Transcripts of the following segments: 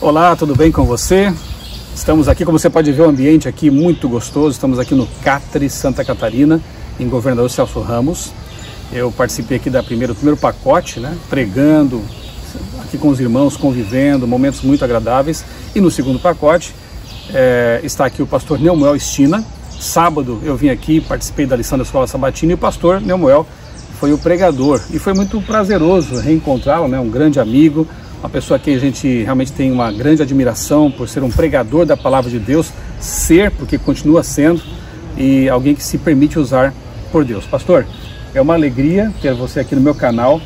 Olá, tudo bem com você? Estamos aqui, como você pode ver, o ambiente aqui muito gostoso. Estamos aqui no Catri, Santa Catarina, em Governador Celso Ramos. Eu participei aqui do primeiro pacote, né? Pregando, aqui com os irmãos, convivendo, momentos muito agradáveis. E no segundo pacote está aqui o pastor Neumoel Stina. Sábado eu vim aqui, participei da lição da Escola Sabatina e o pastor Neumoel foi o pregador. E foi muito prazeroso reencontrá-lo, né? Um grande amigo, uma pessoa que a gente realmente tem uma grande admiração por ser um pregador da palavra de Deus, porque continua sendo, e alguém que se permite usar por Deus. Pastor, é uma alegria ter você aqui no meu canal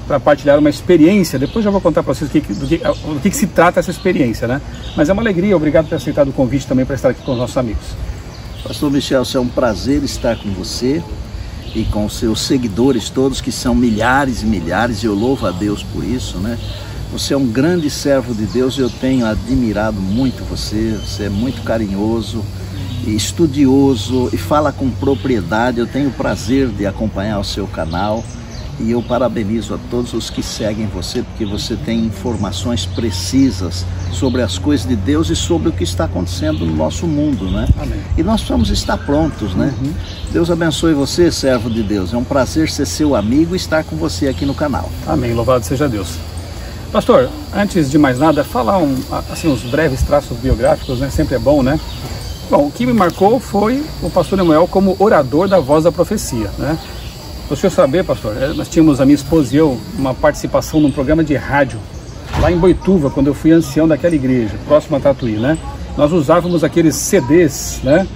para partilhar uma experiência. Depois eu vou contar para vocês do que se trata essa experiência, né? Mas é uma alegria, obrigado por ter aceitado o convite também para estar aqui com os nossos amigos. Pastor Michel, é um prazer estar com você e com os seus seguidores todos, que são milhares e milhares, e eu louvo a Deus por isso, né? Você é um grande servo de Deus, eu tenho admirado muito você é muito carinhoso, e estudioso e fala com propriedade. Eu tenho o prazer de acompanhar o seu canal e eu parabenizo a todos os que seguem você, porque você tem informações precisas sobre as coisas de Deus e sobre o que está acontecendo no nosso mundo, né? Amém. E nós precisamos estar prontos, né? Deus abençoe você, servo de Deus. É um prazer ser seu amigo e estar com você aqui no canal. Amém, louvado seja Deus. Pastor, antes de mais nada, falar uns breves traços biográficos, né? Sempre é bom, né? Bom, o que me marcou foi o pastor Neumoel como orador da Voz da Profecia, né? Para o senhor saber, pastor, nós tínhamos, a minha esposa e eu, uma participação num programa de rádio lá em Boituva, quando eu fui ancião daquela igreja, próximo a Tatuí, né? Nós usávamos aqueles CDs, né?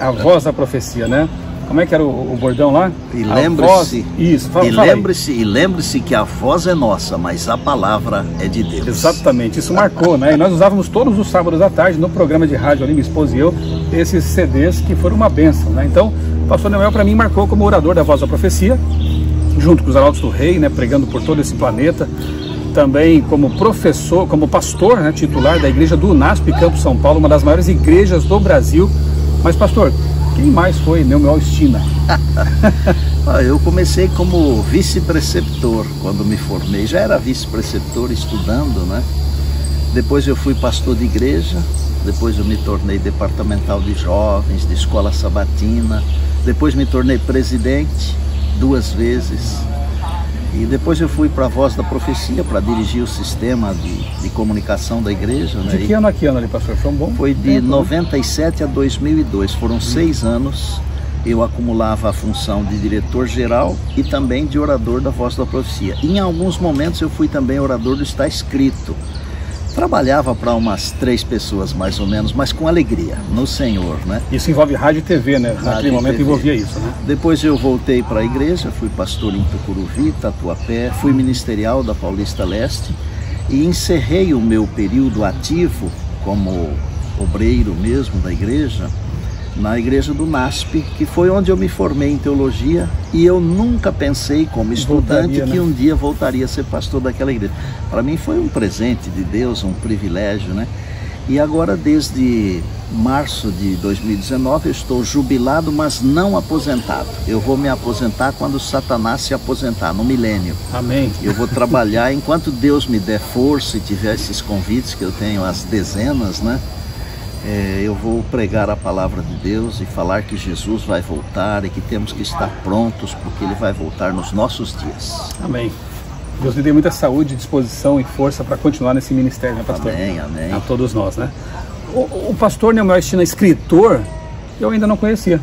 A Voz da Profecia, né? Como é que era o bordão lá? E lembre-se, e lembre-se que a voz é nossa, mas a palavra é de Deus. Exatamente, isso marcou, né? E nós usávamos todos os sábados à tarde no programa de rádio ali, minha esposa e eu, esses CDs que foram uma bênção, né? Então, o pastor Neumoel para mim marcou como orador da Voz da Profecia, junto com os Arautos do Rei, né? Pregando por todo esse planeta. Também como professor, como pastor, né? Titular da igreja do UNASP, Campo São Paulo, uma das maiores igrejas do Brasil. Mas, pastor, quem mais foi Neumoel Stina? Eu comecei como vice-preceptor quando me formei. Já era vice-preceptor estudando, né? Depois eu fui pastor de igreja. Depois eu me tornei departamental de jovens, de escola sabatina. Depois me tornei presidente 2 vezes. E depois eu fui para a Voz da Profecia para dirigir o sistema de comunicação da igreja, né? De que ano a que ano ali, pastor? Foi um bom Foi de 97 a 2002, foram 6 anos. Eu acumulava a função de diretor-geral e também de orador da Voz da Profecia. Em alguns momentos eu fui também orador do Está Escrito. Trabalhava para umas 3 pessoas mais ou menos, mas com alegria, no Senhor, né? Isso envolve rádio e TV, né? Naquele momento envolvia isso, né? Depois eu voltei para a igreja, fui pastor em Tucuruvi, Tatuapé, fui ministerial da Paulista Leste e encerrei o meu período ativo como obreiro mesmo da igreja, na igreja do NASP, que foi onde eu me formei em teologia, e eu nunca pensei como estudante que um dia voltaria a ser pastor daquela igreja. Para mim foi um presente de Deus, um privilégio, né? E agora desde março de 2019 eu estou jubilado, mas não aposentado. Eu vou me aposentar quando Satanás se aposentar, no milênio. Amém. Eu vou trabalhar enquanto Deus me der força e tiver esses convites que eu tenho, as dezenas, né? Eu vou pregar a palavra de Deus e falar que Jesus vai voltar e que temos que estar prontos porque Ele vai voltar nos nossos dias. Amém. Deus lhe dê muita saúde, disposição e força para continuar nesse ministério, né, pastor? Amém, amém. A todos nós, né? O pastor Neumoel Stina, escritor, eu ainda não conhecia.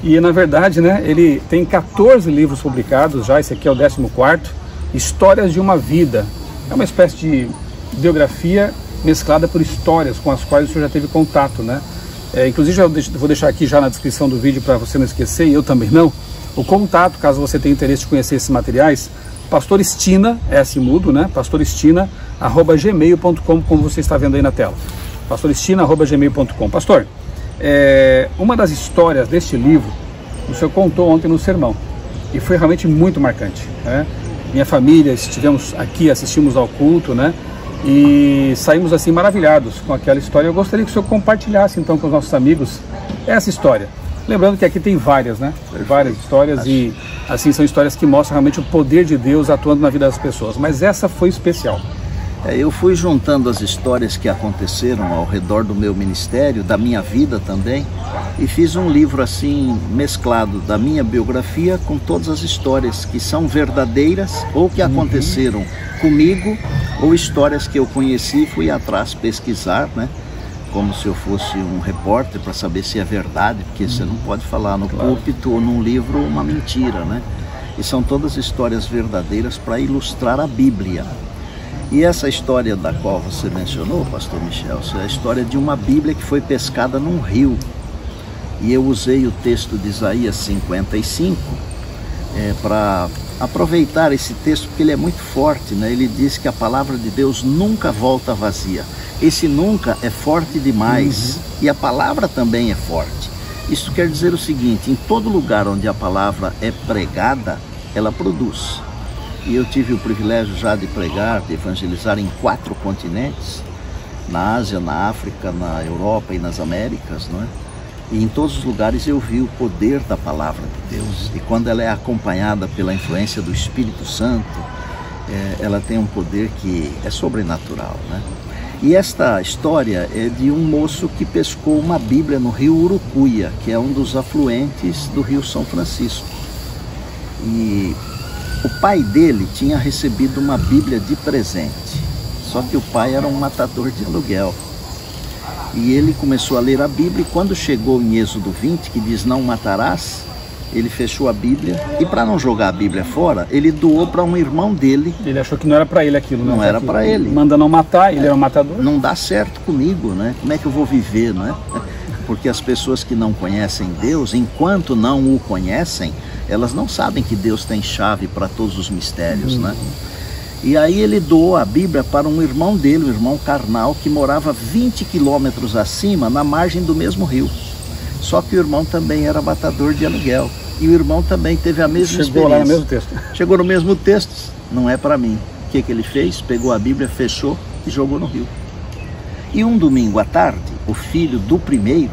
E, na verdade, né, ele tem 14 livros publicados já, esse aqui é o 14º, Histórias de uma Vida. É uma espécie de biografia mesclada por histórias com as quais o senhor já teve contato, né? Inclusive, eu vou deixar aqui já na descrição do vídeo para você não esquecer, e eu também não, o contato, caso você tenha interesse de conhecer esses materiais, Pastor Stina, mudo, né? pastorstina@gmail.com, como você está vendo aí na tela. pastorstina@gmail.com. Pastor, uma das histórias deste livro, o senhor contou ontem no sermão, e foi realmente muito marcante, né? Minha família, estivemos aqui, assistimos ao culto, né? E saímos assim maravilhados com aquela história. Eu gostaria que o senhor compartilhasse então com os nossos amigos essa história. Lembrando que aqui tem várias, né? Várias histórias e assim são histórias que mostram realmente o poder de Deus atuando na vida das pessoas. Mas essa foi especial. Eu fui juntando as histórias que aconteceram ao redor do meu ministério, da minha vida também, e fiz um livro assim, mesclado da minha biografia com todas as histórias que são verdadeiras ou que aconteceram comigo, ou histórias que eu conheci e fui atrás pesquisar, né? Como se eu fosse um repórter para saber se é verdade, porque você não pode falar no púlpito ou num livro uma mentira, né? E são todas histórias verdadeiras para ilustrar a Bíblia. E essa história da qual você mencionou, pastor Michel, é a história de uma Bíblia que foi pescada num rio. E eu usei o texto de Isaías 55 para aproveitar esse texto, porque ele é muito forte, né? Ele diz que a palavra de Deus nunca volta vazia. Esse nunca é forte demais, e a palavra também é forte. Isso quer dizer o seguinte: em todo lugar onde a palavra é pregada, ela produz. E eu tive o privilégio já de pregar, de evangelizar em 4 continentes, na Ásia, na África, na Europa e nas Américas, não é? E em todos os lugares eu vi o poder da palavra de Deus. E quando ela é acompanhada pela influência do Espírito Santo, ela tem um poder que é sobrenatural, né? E esta história é de um moço que pescou uma Bíblia no rio Urucuia, que é um dos afluentes do rio São Francisco. E o pai dele tinha recebido uma Bíblia de presente, só que o pai era um matador de aluguel. E ele começou a ler a Bíblia, e quando chegou em Êxodo 20, que diz não matarás, ele fechou a Bíblia, e para não jogar a Bíblia fora, ele doou para um irmão dele. Ele achou que não era para ele aquilo, né? Não era para ele. Manda não matar, ele era um matador. Não dá certo comigo, né? Como é que eu vou viver, né? Porque as pessoas que não conhecem Deus, enquanto não o conhecem, elas não sabem que Deus tem chave para todos os mistérios, né? E aí ele doou a Bíblia para um irmão dele, um irmão carnal, que morava 20 quilômetros acima, na margem do mesmo rio. Só que o irmão também era matador de aluguel. E o irmão também teve a mesma experiência. Chegou lá no mesmo texto. Chegou no mesmo texto. Não é para mim. O que ele fez? Pegou a Bíblia, fechou e jogou no rio. E um domingo à tarde, o filho do primeiro,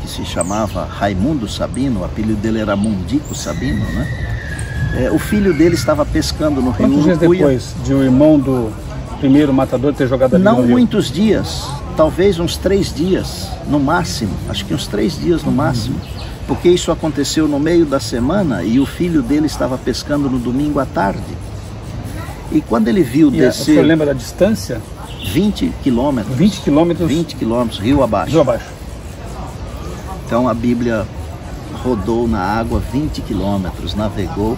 que se chamava Raimundo Sabino, o apelido dele era Mundico Sabino, né? O filho dele estava pescando no rio Urucuia. Quantos dias depois de o irmão do primeiro matador ter jogado a Bíblia no rio? Não muitos dias, talvez uns 3 dias no máximo, acho que uns 3 dias no máximo, porque isso aconteceu no meio da semana e o filho dele estava pescando no domingo à tarde. E quando ele viu descer... O senhor lembra da distância? 20 quilômetros. 20 quilômetros? 20 quilômetros, rio abaixo. Rio abaixo. Então a Bíblia rodou na água 20 quilômetros, navegou.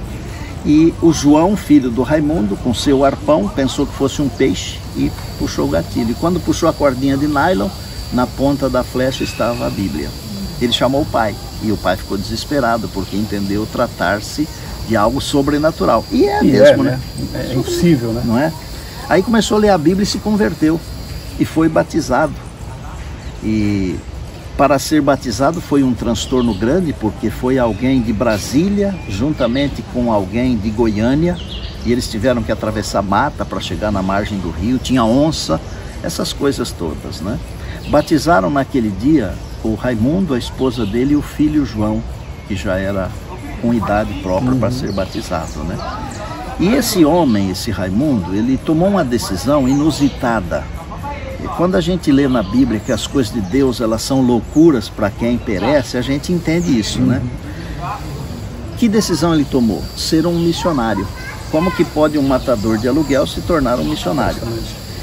E o João, filho do Raimundo, com seu arpão, pensou que fosse um peixe e puxou o gatilho. E quando puxou a cordinha de nylon, na ponta da flecha estava a Bíblia. Ele chamou o pai, e o pai ficou desesperado, porque entendeu tratar-se de algo sobrenatural. E é mesmo, né? É impossível, né? Não é? Aí começou a ler a Bíblia e se converteu, e foi batizado. E para ser batizado foi um transtorno grande, porque foi alguém de Brasília, juntamente com alguém de Goiânia, e eles tiveram que atravessar mata para chegar na margem do rio, tinha onça, essas coisas todas, né? Batizaram naquele dia o Raimundo, a esposa dele, e o filho João, que já era com idade própria para ser batizado, né? E esse homem, esse Raimundo, ele tomou uma decisão inusitada. E quando a gente lê na Bíblia que as coisas de Deus, elas são loucuras para quem perece, a gente entende isso, né? Que decisão ele tomou? Ser um missionário. Como que pode um matador de aluguel se tornar um missionário?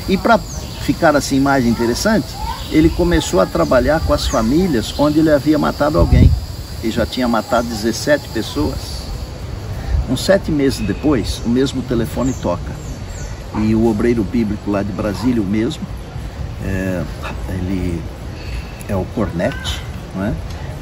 E para ficar assim mais interessante, ele começou a trabalhar com as famílias onde ele havia matado alguém. Ele já tinha matado 17 pessoas. Uns 7 meses depois, o mesmo telefone toca. E o obreiro bíblico lá de Brasília, o mesmo, ele é o Cornete, não é?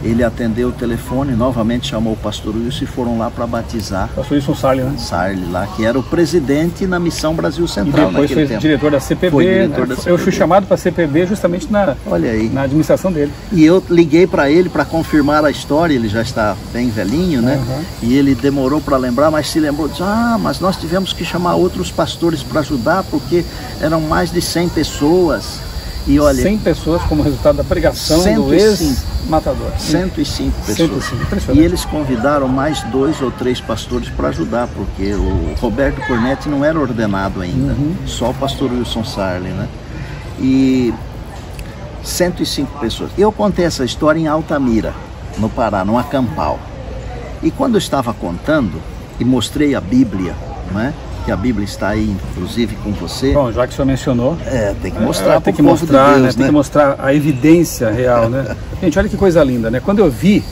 Ele atendeu o telefone, novamente chamou o pastor Wilson e foram lá para batizar. Pastor Wilson Sarli, né? Sarli lá, que era o presidente na Missão Brasil Central. E depois foi diretor da CPB. Foi diretor da CPB. Eu fui chamado para a CPB justamente na administração dele. E eu liguei para ele para confirmar a história, ele já está bem velhinho, né? E ele demorou para lembrar, mas se lembrou, disse, mas nós tivemos que chamar outros pastores para ajudar, porque eram mais de 100 pessoas. E olha, 100 pessoas como resultado da pregação do ex-matador. 105 pessoas. 105, e eles convidaram mais 2 ou 3 pastores para ajudar, porque o Roberto Cornetti não era ordenado ainda, só o pastor Wilson Sarli, né? E 105 pessoas. Eu contei essa história em Altamira, no Pará, num acampal. E quando eu estava contando e mostrei a Bíblia, né? Que a Bíblia está aí, inclusive, com você. Bom, já que o senhor mencionou... tem que mostrar tem que mostrar, Deus, né? Tem que mostrar a evidência real, né? Gente, olha que coisa linda, né? Quando eu vi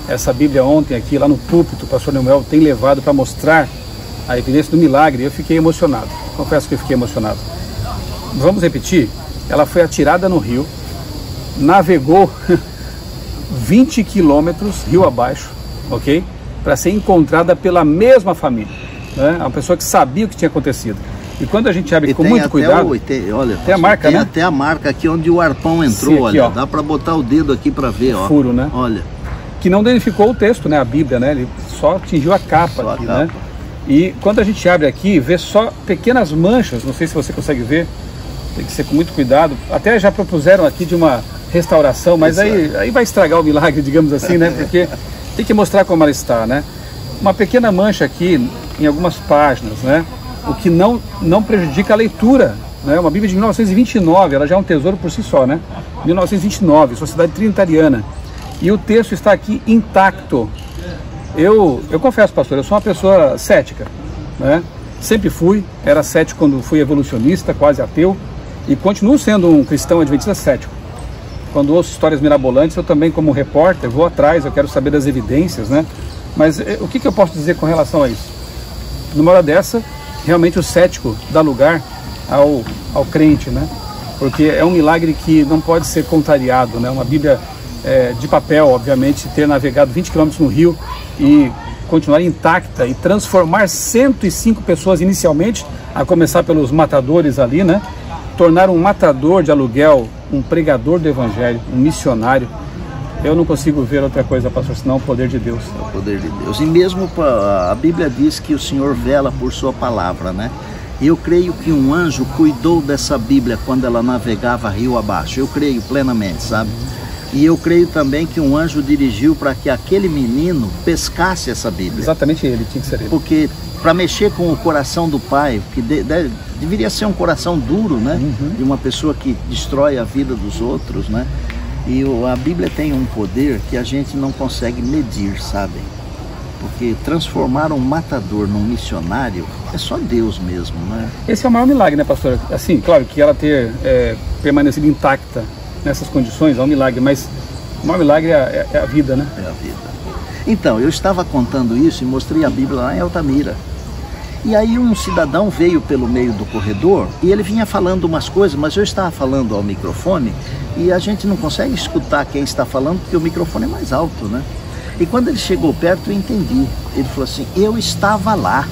essa Bíblia ontem aqui, lá no púlpito, o pastor Nemuel tem levado para mostrar a evidência do milagre, eu fiquei emocionado. Confesso que eu fiquei emocionado. Vamos repetir? Ela foi atirada no rio, navegou 20 quilômetros rio abaixo, ok? Para ser encontrada pela mesma família. Né? Uma pessoa que sabia o que tinha acontecido. E quando a gente abre com muito cuidado, tem a marca, né? Até a marca aqui onde o arpão entrou. Sim, aqui, olha, dá para botar o dedo aqui para ver, ó. Furo, né? Olha. Que não danificou o texto, né? A Bíblia, né? Ele só atingiu a capa aqui, né? E quando a gente abre aqui, vê só pequenas manchas. Não sei se você consegue ver. Tem que ser com muito cuidado. Até já propuseram aqui de uma restauração, mas aí vai estragar o milagre, digamos assim, né? Porque tem que mostrar como ela está, né? Uma pequena mancha aqui em algumas páginas, né? O que não prejudica a leitura, né? Uma Bíblia de 1929, ela já é um tesouro por si só, né? 1929, Sociedade Trinitariana. E o texto está aqui intacto. Eu confesso, pastor, eu sou uma pessoa cética, né? Sempre fui, era cético quando fui evolucionista, quase ateu, e continuo sendo um cristão adventista cético. Quando ouço histórias mirabolantes, eu também, como repórter, vou atrás, eu quero saber das evidências, né? Mas o que eu posso dizer com relação a isso? Numa hora dessa, realmente o cético dá lugar ao crente, né? Porque é um milagre que não pode ser contrariado, né? Uma Bíblia de papel, obviamente, ter navegado 20 quilômetros no rio e continuar intacta e transformar 105 pessoas inicialmente, a começar pelos matadores ali, né? Tornar um matador de aluguel, um pregador do evangelho, um missionário. Eu não consigo ver outra coisa, pastor, senão o poder de Deus. O poder de Deus. E mesmo a Bíblia diz que o Senhor vela por sua palavra, né? Eu creio que um anjo cuidou dessa Bíblia quando ela navegava rio abaixo. Eu creio plenamente, sabe? E eu creio também que um anjo dirigiu para que aquele menino pescasse essa Bíblia. Exatamente ele, tinha que ser ele. Porque para mexer com o coração do pai, que deveria ser um coração duro, né? De uma pessoa que destrói a vida dos outros, né? E a Bíblia tem um poder que a gente não consegue medir, sabe? Porque transformar um matador num missionário é só Deus mesmo, né? Esse é o maior milagre, né, pastor? Assim, claro que ela ter permanecido intacta nessas condições é um milagre, mas o maior milagre é a vida, né? É a vida. Então, eu estava contando isso e mostrei a Bíblia lá em Altamira. E aí um cidadão veio pelo meio do corredor e ele vinha falando umas coisas, mas eu estava falando ao microfone e a gente não consegue escutar quem está falando porque o microfone é mais alto, né? E quando ele chegou perto eu entendi. Ele falou assim, eu estava lá.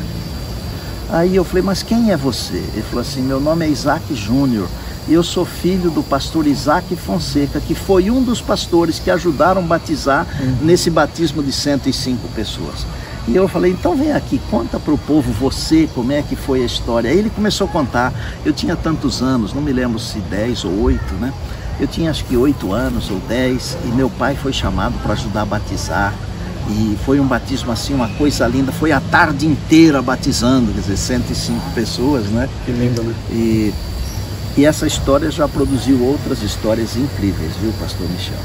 Aí eu falei, mas quem é você? Ele falou assim, meu nome é Isaac Júnior. Eu sou filho do pastor Isaac Fonseca, que foi um dos pastores que ajudaram a batizar nesse batismo de 105 pessoas. E eu falei, então vem aqui, conta para o povo você como é que foi a história. Aí ele começou a contar, eu tinha tantos anos, não me lembro se 10 ou 8, né? Eu tinha acho que 8 anos ou 10 e meu pai foi chamado para ajudar a batizar. E foi um batismo assim, uma coisa linda, foi a tarde inteira batizando, quer dizer, 105 pessoas, né? Que lindo, né? E essa história já produziu outras histórias incríveis, viu, pastor Michel?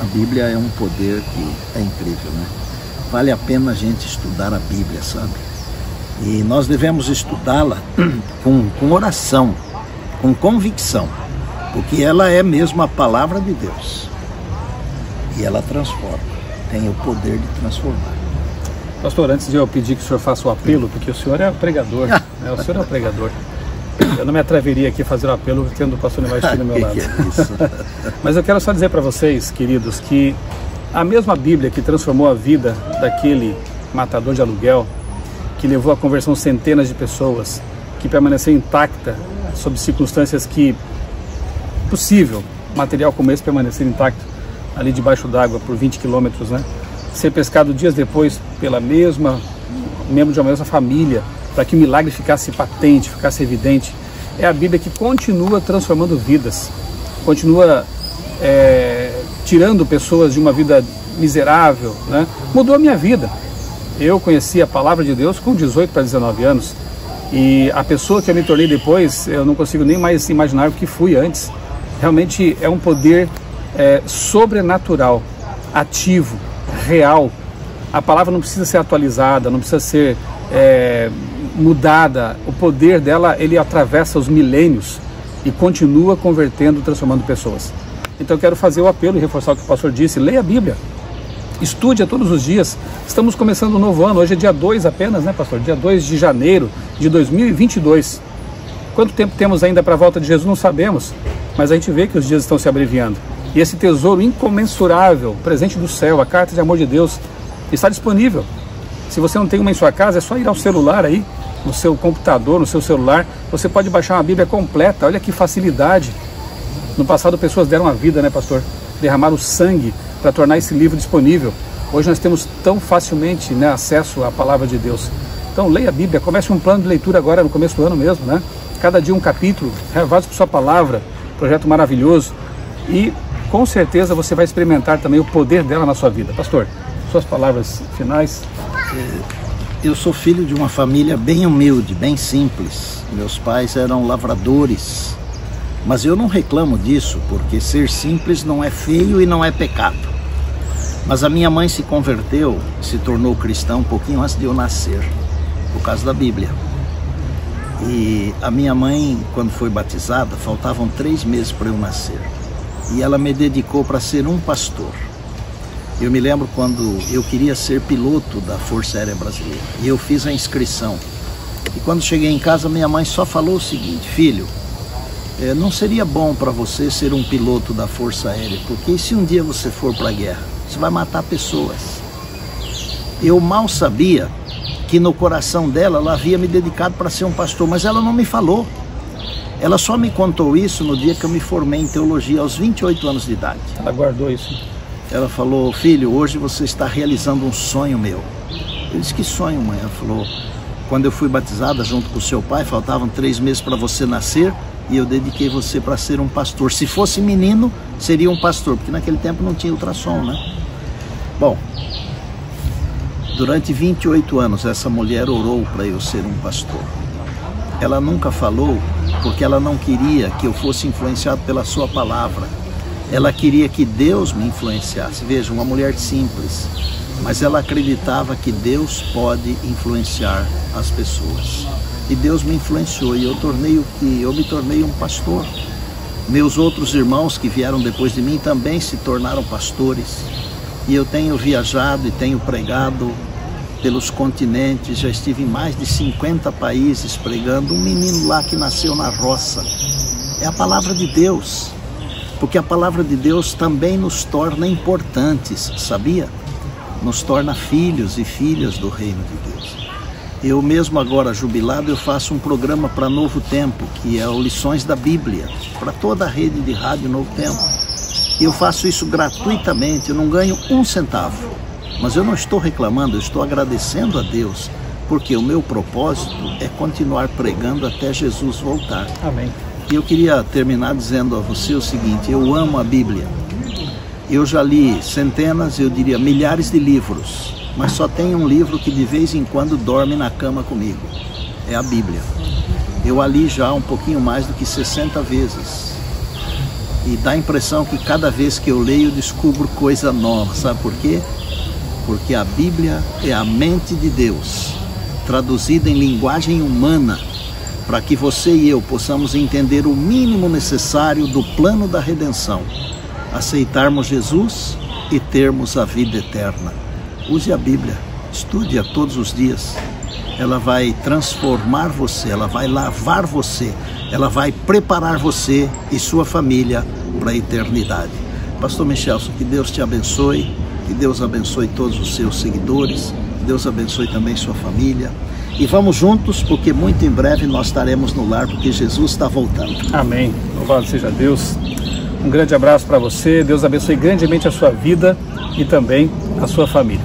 A Bíblia é um poder que é incrível, né? Vale a pena a gente estudar a Bíblia, sabe? E nós devemos estudá-la com oração, com convicção, porque ela é mesmo a palavra de Deus. E ela transforma, tem o poder de transformar. Pastor, antes de eu pedir que o senhor faça o apelo, porque o senhor é o pregador, né? O senhor é o pregador. Eu não me atreveria aqui a fazer o apelo tendo o pastor Nemuel aqui do meu lado. Que é isso? Mas eu quero só dizer para vocês, queridos, que a mesma Bíblia que transformou a vida daquele matador de aluguel, que levou à conversão centenas de pessoas, que permaneceu intacta sob circunstâncias que possível, material como esse permanecer intacto ali debaixo d'água por 20 quilômetros, né? Ser pescado dias depois pela membro de uma mesma família, para que o milagre ficasse patente, ficasse evidente. É a Bíblia que continua transformando vidas. continua tirando pessoas de uma vida miserável, né? Mudou a minha vida. Eu conheci a palavra de Deus com 18 para 19 anos, e a pessoa que eu me tornei depois, eu não consigo nem mais imaginar o que fui antes. Realmente é um poder sobrenatural, ativo, real. A palavra não precisa ser atualizada, não precisa ser mudada. O poder dela, ele atravessa os milênios e continua convertendo, transformando pessoas. Então eu quero fazer o apelo e reforçar o que o pastor disse: leia a Bíblia, estude-a todos os dias. Estamos começando um novo ano, hoje é dia 2 apenas, né, pastor? Dia 2 de janeiro de 2022. Quanto tempo temos ainda para a volta de Jesus, não sabemos, mas a gente vê que os dias estão se abreviando. E esse tesouro incomensurável, presente do céu, a carta de amor de Deus, está disponível. Se você não tem uma em sua casa, é só ir ao celular aí, no seu computador, no seu celular, você pode baixar uma Bíblia completa. Olha que facilidade. No passado pessoas deram a vida, né, pastor? Derramaram sangue para tornar esse livro disponível. Hoje nós temos tão facilmente, né, acesso à palavra de Deus. Então leia a Bíblia, comece um plano de leitura agora no começo do ano mesmo, né? Cada dia um capítulo, revados por sua palavra, projeto maravilhoso. E com certeza você vai experimentar também o poder dela na sua vida. Pastor, suas palavras finais. Eu sou filho de uma família bem humilde, bem simples. Meus pais eram lavradores, mas eu não reclamo disso, porque ser simples não é feio e não é pecado. Mas a minha mãe se converteu, se tornou cristã um pouquinho antes de eu nascer, por causa da Bíblia. E a minha mãe, quando foi batizada, faltavam 3 meses para eu nascer. E ela me dedicou para ser um pastor. Eu me lembro quando eu queria ser piloto da Força Aérea Brasileira. E eu fiz a inscrição. E quando cheguei em casa, minha mãe só falou o seguinte: filho, não seria bom para você ser um piloto da Força Aérea, porque se um dia você for para a guerra, você vai matar pessoas. Eu mal sabia que no coração dela, ela havia me dedicado para ser um pastor, mas ela não me falou. Ela só me contou isso no dia que eu me formei em teologia, aos 28 anos de idade. Ela guardou isso. Ela falou: filho, hoje você está realizando um sonho meu. Eu disse: que sonho, mãe? Ela falou: quando eu fui batizada junto com o seu pai, faltavam 3 meses para você nascer, e eu dediquei você para ser um pastor. Se fosse menino, seria um pastor, porque naquele tempo não tinha ultrassom, né? Bom, durante 28 anos essa mulher orou para eu ser um pastor. Ela nunca falou, porque ela não queria que eu fosse influenciado pela sua palavra. Ela queria que Deus me influenciasse. Veja, uma mulher simples, mas ela acreditava que Deus pode influenciar as pessoas. E Deus me influenciou e eu me tornei um pastor. Meus outros irmãos que vieram depois de mim também se tornaram pastores. E eu tenho viajado e tenho pregado pelos continentes, já estive em mais de 50 países pregando. Um menino lá que nasceu na roça. É a palavra de Deus. Porque a palavra de Deus também nos torna importantes, sabia? Nos torna filhos e filhas do reino de Deus. Eu mesmo agora jubilado, eu faço um programa para Novo Tempo, que é o Lições da Bíblia, para toda a rede de rádio Novo Tempo. Eu faço isso gratuitamente, eu não ganho 1 centavo. Mas eu não estou reclamando, eu estou agradecendo a Deus, porque o meu propósito é continuar pregando até Jesus voltar. Amém. E eu queria terminar dizendo a você o seguinte: eu amo a Bíblia. Eu já li centenas, eu diria milhares de livros, mas só tem um livro que de vez em quando dorme na cama comigo. É a Bíblia. Eu a li já um pouquinho mais do que 60 vezes. E dá a impressão que cada vez que eu leio, eu descubro coisa nova. Sabe por quê? Porque a Bíblia é a mente de Deus, traduzida em linguagem humana, para que você e eu possamos entender o mínimo necessário do plano da redenção, aceitarmos Jesus e termos a vida eterna. Use a Bíblia, estude-a todos os dias. Ela vai transformar você, ela vai lavar você, ela vai preparar você e sua família para a eternidade. Pastor Michelson, que Deus te abençoe, que Deus abençoe todos os seus seguidores, que Deus abençoe também sua família. E vamos juntos, porque muito em breve nós estaremos no lar, porque Jesus está voltando. Amém. Louvado seja Deus. Um grande abraço para você. Deus abençoe grandemente a sua vida e também a sua família.